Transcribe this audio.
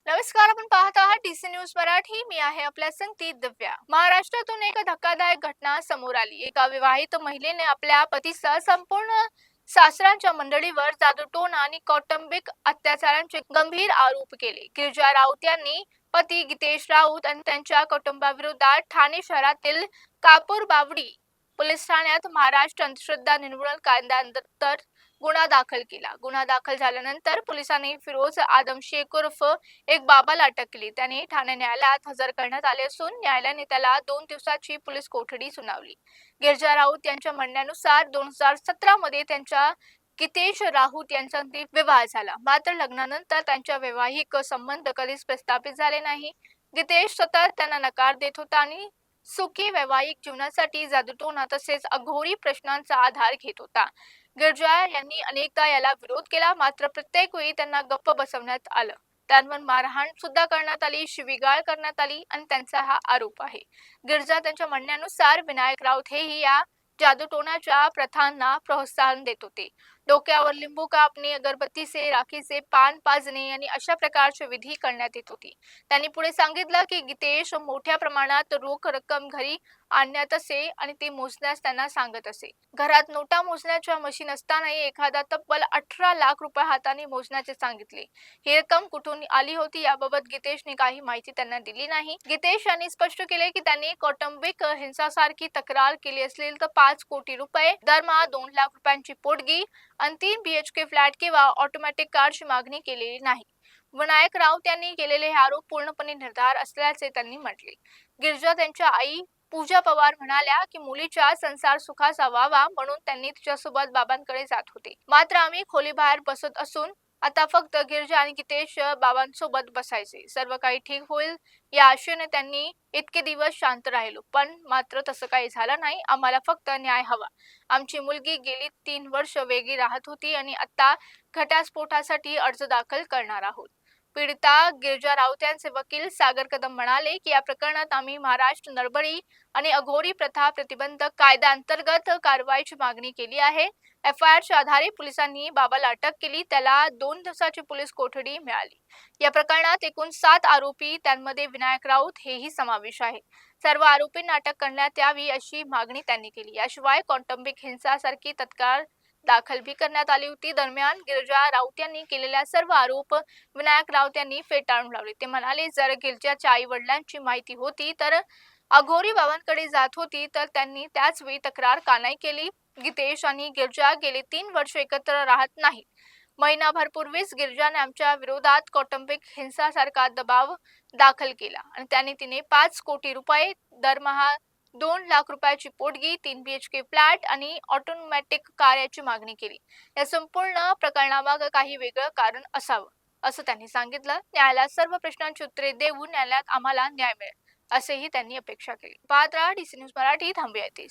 नमस्कार, आपण पाहत आहात डीसी न्यूज मराठी. मी आहे आपल्या संगती दिव्या. महाराष्ट्रातून एक धक्कादायक घटना समोर आली. एका विवाहित महिलेने आपल्या पतीसह संपूर्ण सासऱ्यांच्या मंडळीवर जादूटोणा आणि कौटुंबिक अत्याचारांचे गंभीर आरोप केले. गिरिजा राऊत यांनी पती गीतेश राऊत आणि त्यांच्या कुटुंबाविरोधात ठाणे शहरातील कापूरबावडी पोलीस ठाण्यात महाराष्ट्र अंधश्रद्धा निर्मूलन कायद्याअंतर्गत गुन्हा दाखल केला. गुन्हा दाखल झाल्यानंतर पोलिसांनी फिरोज आदम शेख उर्फ एक बाबाला अटक केली. त्याने ठाणे न्यायालयात हजर करण्यात आले असून न्यायालयाने त्याला 2 दिवसाची पोलीस कोठडी सुनावली. गिरिजा राऊत यांच्या म्हणण्यानुसार 2017 मध्ये त्यांच्या गीतेश राऊत यांचा विवाह झाला. मात्र लग्नानंतर त्यांच्या वैवाहिक संबंध कधीच प्रस्थापित झाले नाही. गीतेश सतत त्यांना नकार देत होता आणि सुखी वैवाहिक जीवनासाठी जादूटोणा तसेच अघोरी प्रश्नांचा आधार घेत होता. गिरिजा यांनी अनेकदा याला विरोध केला, मात्र प्रत्येक वेळी त्यांना गप्प बसवण्यात आलं. त्यांवर मारहाण सुद्धा करण्यात आली, शिवीगाळ करण्यात आली आणि त्यांचा हा आरोप आहे. गिरिजा त्यांच्या म्हणण्यानुसार विनायक राऊत हेही या जादूटोणाच्या प्रथांना प्रोत्साहन देत होते. डोक्यावर लिंबू कापणे, अगरबत्तीचे, राखीचे पान पाजणे आणि अशा प्रकारचे विधी करण्यात येत होते. त्यांनी पुढे सांगितलं की गीतेश मोठ्या प्रमाणात रोख रक्कम घरी आणण्यात असे आणि ते मोजण्यास त्यांना सांगत असे. घरात नोटा मोजण्याच्या मशीन असतानाही एखादा तब्बल 18 लाख रुपये हाताने मोजण्याचे सांगितले. ही रक्कम कुठून आली होती याबाबत गीतेशने काही माहिती त्यांना दिली नाही. गीतेश यांनी स्पष्ट केले की त्यांनी कौटुंबिक हिंसासारखी तक्रार केली असेल तर 5 कोटी रुपये, दरमहा 2 लाख रुपयांची पोटगी आणि 3 BHK फ्लॅट किंवा ऑटोमॅटिक कारची मागणी केलेली नाही. विनायक राऊत यांनी केलेले हे आरोप पूर्णपणे निर्धार असल्याचे त्यांनी म्हटले. गिरिजा त्यांच्या आई पूजा पवार म्हणाल्या की मुलीचा संसार सुखाचा व्हावा म्हणून त्यांनी तिच्यासोबत बाबांकडे जात होते. मात्र आम्ही खोलीबाहेर बसत असून आता फक्त गिरिजा आणि गीतेश बाबांसोबत बसायचे. सर्व काही ठीक होईल या आशेने त्यांनी इतके दिवस शांत राहिलो, पण मात्र तसं काही झालं नाही. आम्हाला फक्त न्याय हवा. आमची मुलगी गेली 3 वर्ष वेगळी राहत होती आणि आता घटस्फोटासाठी अर्ज दाखल करणार आहोत. पीडिता गिरिजा राऊत यांचे वकील सागर कदम म्हणाले की या प्रकरणात आम्ही महाराष्ट्र नरबळी आणि अघोरी प्रथा प्रतिबंधक कायद्याअंतर्गत कारवाईची मागणी केली आहे. FIRच्या आधारे पोलिसांनी बाबाला अटक केली. त्याला 2 दिवसाची पोलीस कोठडी मिळाली. या प्रकरणात एकूण 7 आरोपी, त्यांमध्ये विनायक राऊत हेही समावेश आहे. सर्व आरोपींना अटक करण्यात यावी अशी मागणी त्यांनी केली. याशिवाय कौटुंबिक हिंसासारखी तक्रार दाखल भी करण्यात आली होती. दरम्यान गिरिजा राऊत यांनी केलेल्या सर्व आरोप विनायक राऊत यांनी फेटाळून लावले. ते म्हणाले, जर गिरिजाच्या आई वडिलांची माहिती होती तर अघोरी बाबांकडे जात होती तर त्यांनी त्याच वेळी तक्रार का नाही केली. गीतेश आणि गिरिजा गेली 3 वर्ष एकत्र राहत नाहीत. महिनाभरपूर्वीच गिरिजाने आमच्या विरोधात कौटुंबिक हिंसासारखा दबाव दाखल केला आणि त्यांनी तिने 5 कोटी रुपये, दरमहा 2 लाख रुपयाची पोटगी, 3 BHK फ्लॅट आणि ऑटोमॅटिक कार याची मागणी केली. या संपूर्ण प्रकरणामागे काही वेगळं कारण असावं असं त्यांनी सांगितलं. न्यायालयात सर्व प्रश्नांची उत्तरे देऊन न्यायालयात आम्हाला न्याय मिळेल असेही त्यांनी अपेक्षा केली. पाहत राहा डीसी न्यूज मराठी. थांबूया इथे.